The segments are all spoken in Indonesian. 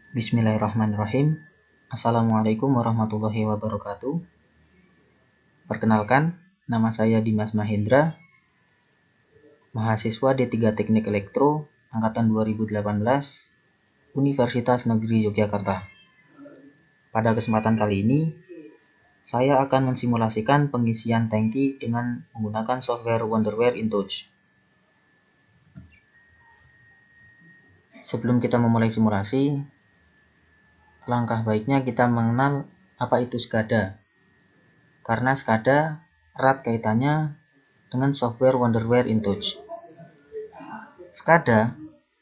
Bismillahirrahmanirrahim. Assalamualaikum warahmatullahi wabarakatuh. Perkenalkan, nama saya Dimas Mahendra, mahasiswa D3 Teknik Elektro, angkatan 2018, Universitas Negeri Yogyakarta. Pada kesempatan kali ini, saya akan mensimulasikan pengisian tangki dengan menggunakan software Wonderware InTouch. Sebelum kita memulai simulasi, langkah baiknya kita mengenal apa itu SCADA. Karena SCADA erat kaitannya dengan software Wonderware InTouch. SCADA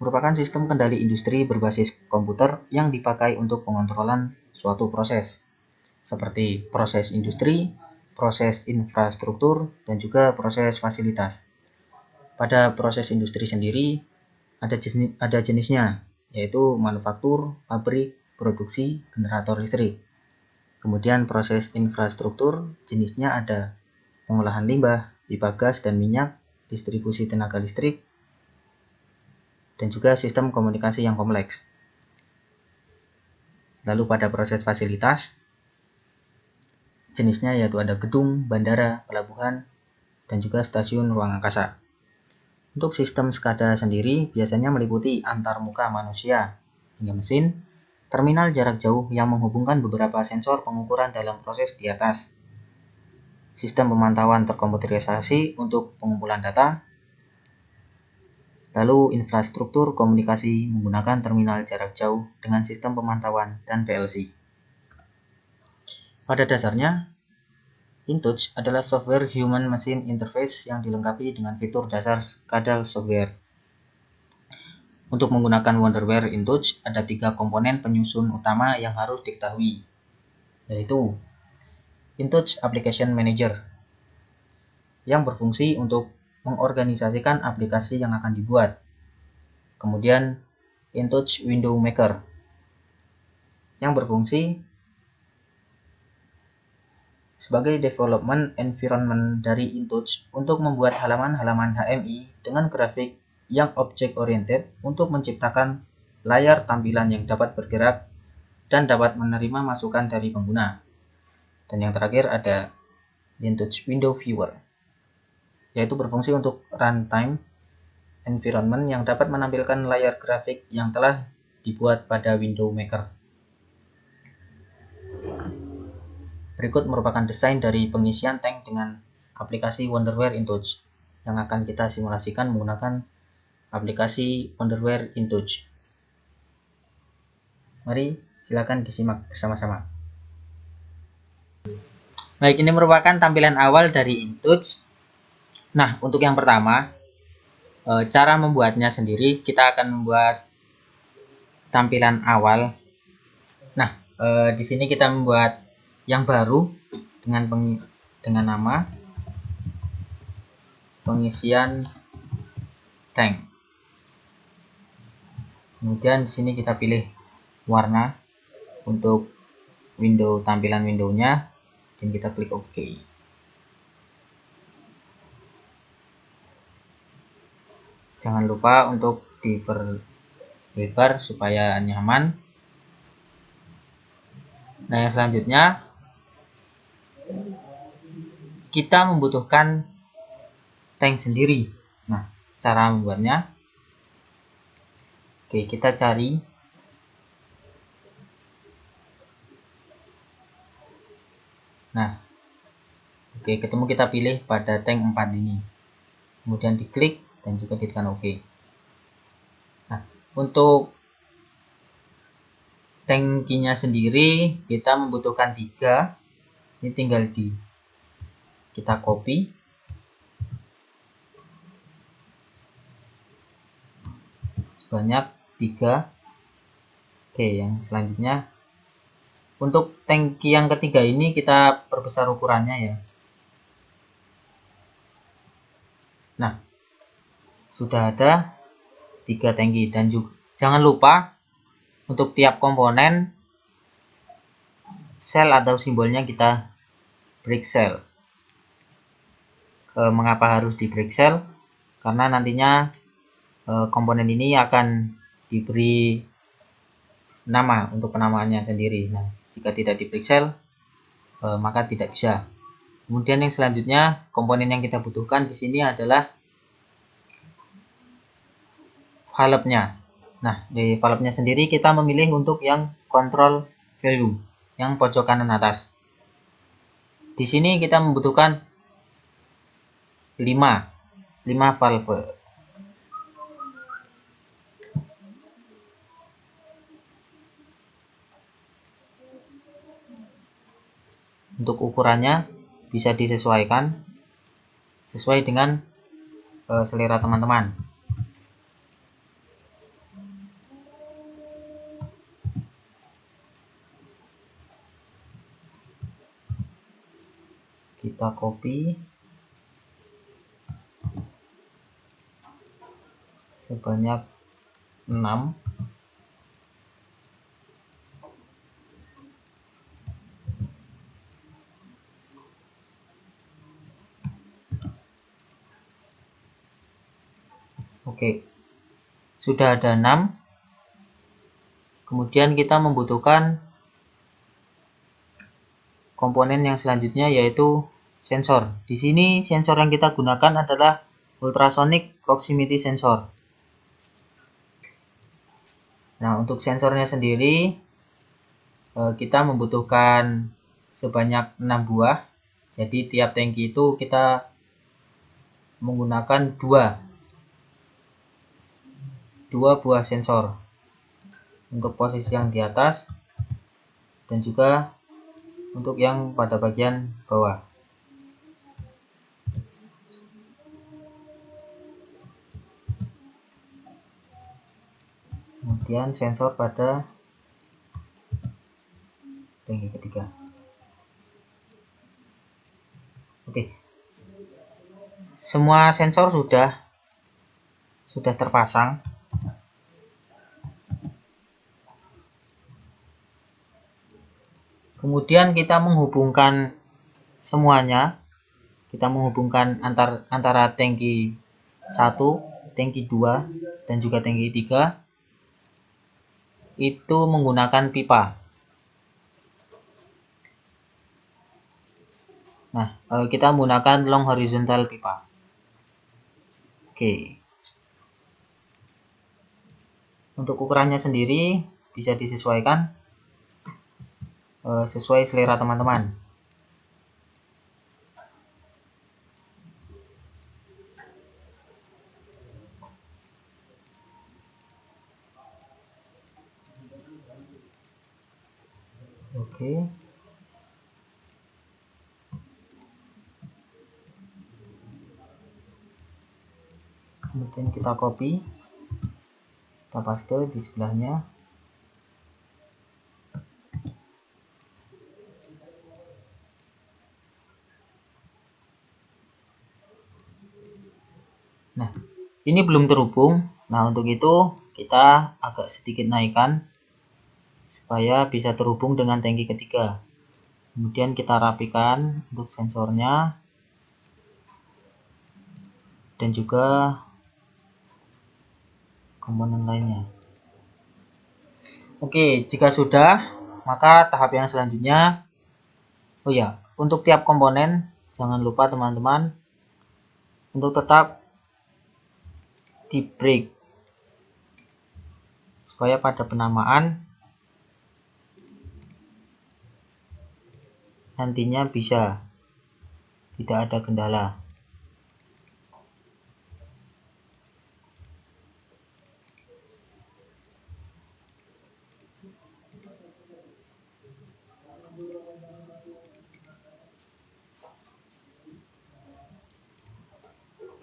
merupakan sistem kendali industri berbasis komputer yang dipakai untuk pengontrolan suatu proses, seperti proses industri, proses infrastruktur, dan juga proses fasilitas. Pada proses industri sendiri, ada jenisnya, yaitu manufaktur, pabrik, produksi, generator listrik. Kemudian proses infrastruktur, jenisnya ada pengolahan limbah, pipa gas dan minyak, distribusi tenaga listrik, dan juga sistem komunikasi yang kompleks. Lalu pada proses fasilitas, jenisnya yaitu ada gedung, bandara, pelabuhan, dan juga stasiun ruang angkasa. Untuk sistem SCADA sendiri biasanya meliputi antarmuka manusia hingga mesin, terminal jarak jauh yang menghubungkan beberapa sensor pengukuran dalam proses di atas, sistem pemantauan terkomputerisasi untuk pengumpulan data, lalu infrastruktur komunikasi menggunakan terminal jarak jauh dengan sistem pemantauan dan PLC. Pada dasarnya, InTouch adalah software Human Machine Interface yang dilengkapi dengan fitur dasar SCADA software. Untuk menggunakan Wonderware InTouch, ada 3 komponen penyusun utama yang harus diketahui, yaitu InTouch Application Manager, yang berfungsi untuk mengorganisasikan aplikasi yang akan dibuat. Kemudian InTouch Window Maker, yang berfungsi sebagai development environment dari InTouch untuk membuat halaman-halaman HMI dengan grafik yang object-oriented untuk menciptakan layar tampilan yang dapat bergerak dan dapat menerima masukan dari pengguna. Dan yang terakhir ada InTouch Window Viewer, yaitu berfungsi untuk runtime environment yang dapat menampilkan layar grafik yang telah dibuat pada Window Maker. Berikut merupakan desain dari pengisian tank dengan aplikasi Wonderware InTouch yang akan kita simulasikan menggunakan aplikasi Wonderware InTouch. Mari silakan disimak bersama-sama. Baik, ini merupakan tampilan awal dari InTouch. Nah, untuk yang pertama, cara membuatnya sendiri, kita akan membuat tampilan awal. Nah, di sini kita membuat yang baru dengan nama pengisian tank. Kemudian di sini kita pilih warna untuk tampilan windownya dan kita klik OK. Jangan lupa untuk diperlebar supaya nyaman. Nah, yang selanjutnya kita membutuhkan tank sendiri. Nah, cara membuatnya, oke, kita cari ketemu, kita pilih pada tank 4 ini, kemudian diklik dan juga ditekan OK. Nah, untuk tankinya sendiri kita membutuhkan 3. Ini tinggal kita copy, sebanyak 3. Oke, yang selanjutnya untuk tangki yang ketiga ini kita perbesar ukurannya ya. Nah, sudah ada 3 tangki, dan juga jangan lupa untuk tiap komponen sel atau simbolnya kita break cell. Mengapa harus di break cell? Karena nantinya komponen ini akan diberi nama untuk penamaannya sendiri. Nah, jika tidak di pixel maka tidak bisa. Kemudian yang selanjutnya, komponen yang kita butuhkan di sini adalah valve-nya. Nah, di valve-nya sendiri kita memilih untuk yang control value, yang pojok kanan atas. Di sini kita membutuhkan 5 valve. Untuk ukurannya bisa disesuaikan sesuai dengan selera teman-teman. Kita copy sebanyak 6. Oke, sudah ada 6. Kemudian kita membutuhkan komponen yang selanjutnya yaitu sensor. Di sini sensor yang kita gunakan adalah ultrasonic proximity sensor. Nah, untuk sensornya sendiri kita membutuhkan sebanyak 6 buah. Jadi tiap tangki itu kita menggunakan 2 buah sensor untuk posisi yang di atas dan juga untuk yang pada bagian bawah. Kemudian sensor pada tangki ketiga. Oke, semua sensor sudah terpasang. Kemudian kita menghubungkan semuanya. Kita menghubungkan antara tangki 1, tangki 2, dan juga tangki 3 itu menggunakan pipa. Nah, kita menggunakan long horizontal pipa. Oke. Untuk ukurannya sendiri bisa disesuaikan sesuai selera teman-teman. Oke. Kemudian kita copy, kita paste di sebelahnya. Nah, ini belum terhubung. Nah, untuk itu kita agak sedikit naikkan supaya bisa terhubung dengan tangki ketiga. Kemudian kita rapikan untuk sensornya dan juga komponen lainnya. Oke, jika sudah, maka tahap yang selanjutnya, oh ya, untuk tiap komponen jangan lupa teman-teman untuk tetap di break supaya pada penamaan nantinya bisa tidak ada kendala.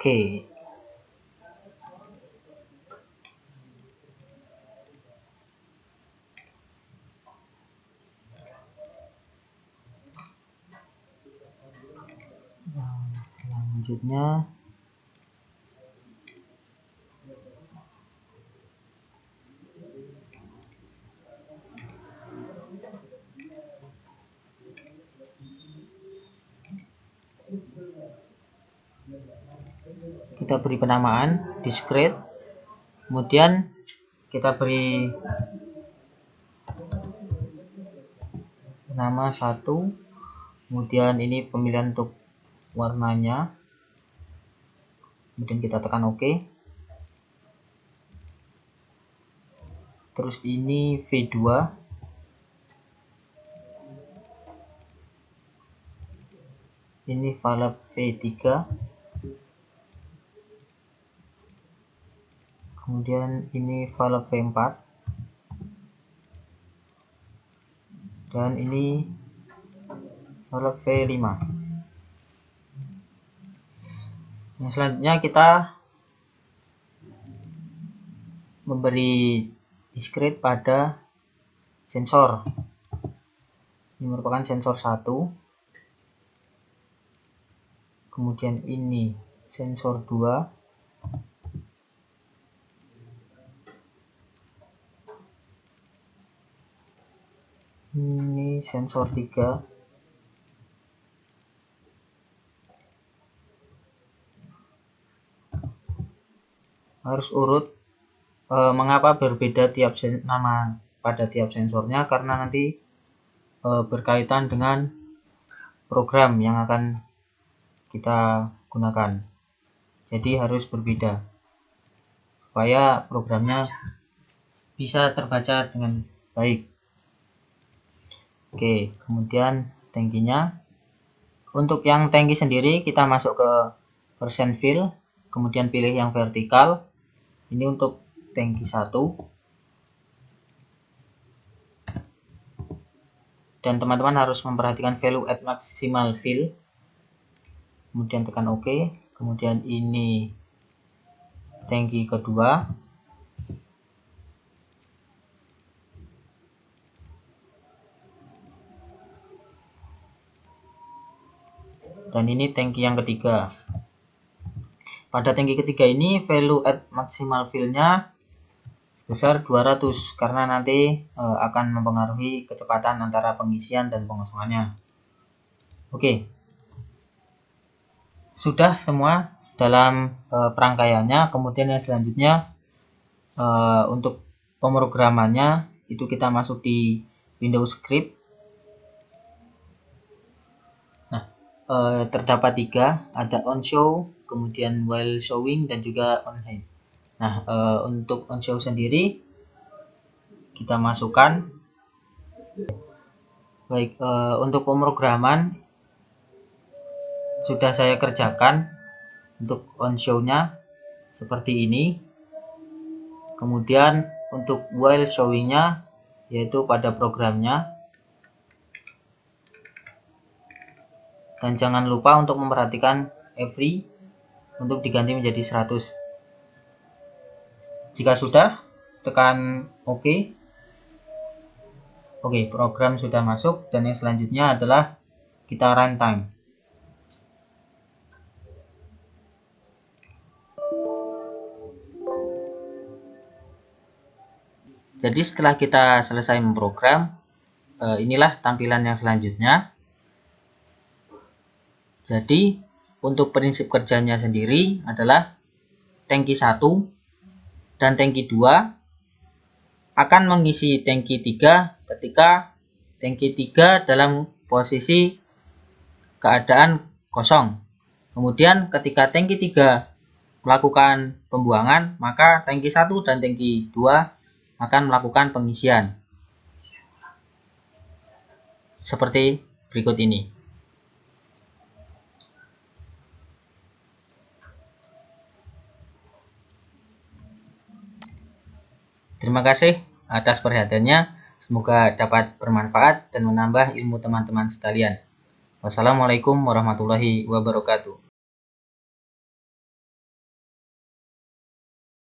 Oke. Selanjutnya kita beri penamaan discrete, kemudian kita beri nama 1, kemudian ini pemilihan untuk warnanya, kemudian kita tekan OK. Terus ini V2, ini valve V3, kemudian ini valve V4, dan ini valve V5. Yang selanjutnya kita memberi discrete pada sensor. Ini merupakan sensor 1, kemudian ini sensor 2, ini sensor 3, harus urut. Mengapa berbeda tiap nama pada tiap sensornya? Karena nanti berkaitan dengan program yang akan kita gunakan, jadi harus berbeda supaya programnya bisa terbaca dengan baik. Oke, kemudian tangkinya. Untuk yang tangki sendiri kita masuk ke percent fill, kemudian pilih yang vertikal. Ini untuk tangki 1, dan teman-teman harus memperhatikan value at maximal fill, kemudian tekan OK. Kemudian ini tangki kedua, dan ini tangki yang ketiga. Pada tangki ketiga ini value at maximal fill-nya sebesar 200 karena nanti akan mempengaruhi kecepatan antara pengisian dan pengosongannya. Oke, sudah semua dalam perangkaiannya. Kemudian yang selanjutnya untuk pemrogramannya itu kita masuk di Windows Script. Nah, terdapat 3, ada on show, kemudian while showing, dan juga on hide. Nah, untuk on show sendiri kita masukkan. Baik, untuk pemrograman sudah saya kerjakan. Untuk on show-nya seperti ini. Kemudian untuk while showing-nya yaitu pada programnya. Dan jangan lupa untuk memperhatikan every untuk diganti menjadi 100. Jika sudah, tekan OK. Oke, program sudah masuk, dan yang selanjutnya adalah kita runtime. Jadi setelah kita selesai memprogram, inilah tampilan yang selanjutnya. Jadi untuk prinsip kerjanya sendiri adalah tangki 1 dan tangki 2 akan mengisi tangki 3 ketika tangki 3 dalam posisi keadaan kosong. Kemudian ketika tangki 3 melakukan pembuangan, maka tangki 1 dan tangki 2 akan melakukan pengisian. Seperti berikut ini. Terima kasih atas perhatiannya. Semoga dapat bermanfaat dan menambah ilmu teman-teman sekalian. Wassalamualaikum warahmatullahi wabarakatuh.